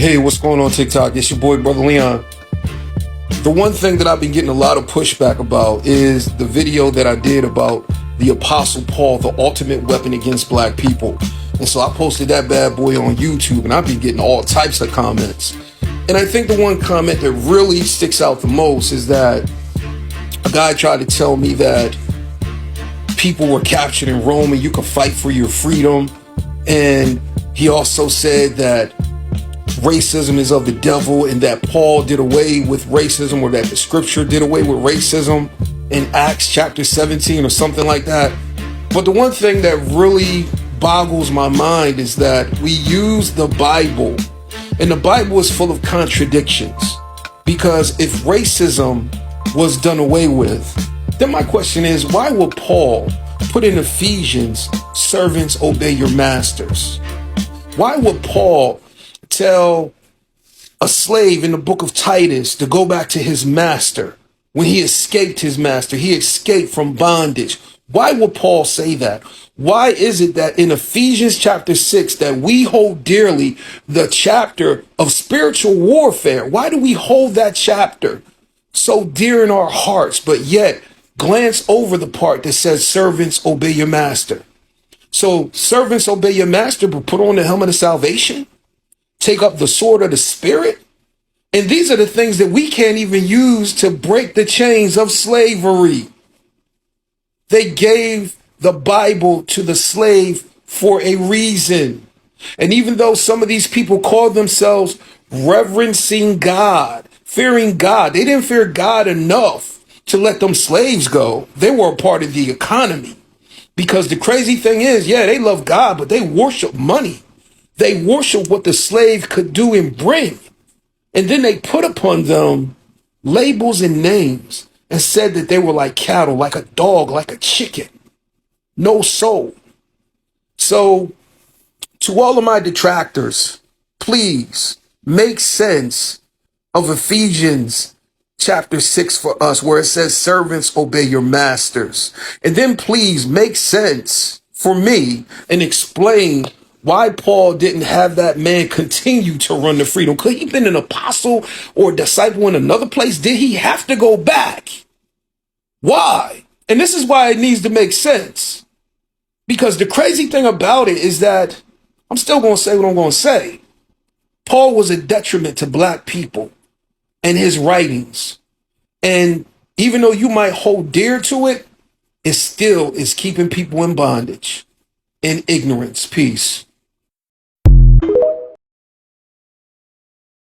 Hey, what's going on TikTok? It's your boy, Brother Leon. The one thing that I've been getting a lot of pushback about is the video that I did about the Apostle Paul, the ultimate weapon against black people. And so I posted that bad boy on YouTube, and I've been getting all types of comments. And I think the one comment that really sticks out the most is that a guy tried to tell me that people were captured in Rome and you could fight for your freedom. And he also said that racism is of the devil and that Paul did away with racism, or that the scripture did away with racism in Acts chapter 17 or something like that. But the one thing that really boggles my mind is that we use the Bible, and the Bible is full of contradictions. Because if racism was done away with, then my question is, why would Paul put in Ephesians, servants obey your masters? Why would Paul tell a slave in the book of Titus to go back to his master when he escaped his master? He escaped from bondage. Why would Paul say that? Why is it that in Ephesians chapter 6 that we hold dearly, the chapter of spiritual warfare? Why do we hold that chapter so dear in our hearts, but yet glance over the part that says servants obey your master? So servants obey your master, but put on the helmet of salvation, take up the sword of the Spirit. And these are the things that we can't even use to break the chains of slavery. They gave the Bible to the slave for a reason. And even though some of these people call themselves reverencing God, fearing God, they didn't fear God enough to let them slaves go. They were a part of the economy. Because the crazy thing is, yeah, they love God, but they worship money. They worship what the slave could do and bring. And then they put upon them labels and names and said that they were like cattle, like a dog, like a chicken. No soul. So to all of my detractors, please make sense of Ephesians chapter 6 for us, where it says servants obey your masters. And then please make sense for me and explain why Paul didn't have that man continue to run to freedom. Could he have been an apostle or a disciple in another place? Did he have to go back? Why? And this is why it needs to make sense. Because the crazy thing about it is that, I'm still going to say what I'm going to say, Paul was a detriment to black people and his writings. And even though you might hold dear to it, it still is keeping people in bondage and ignorance. Peace.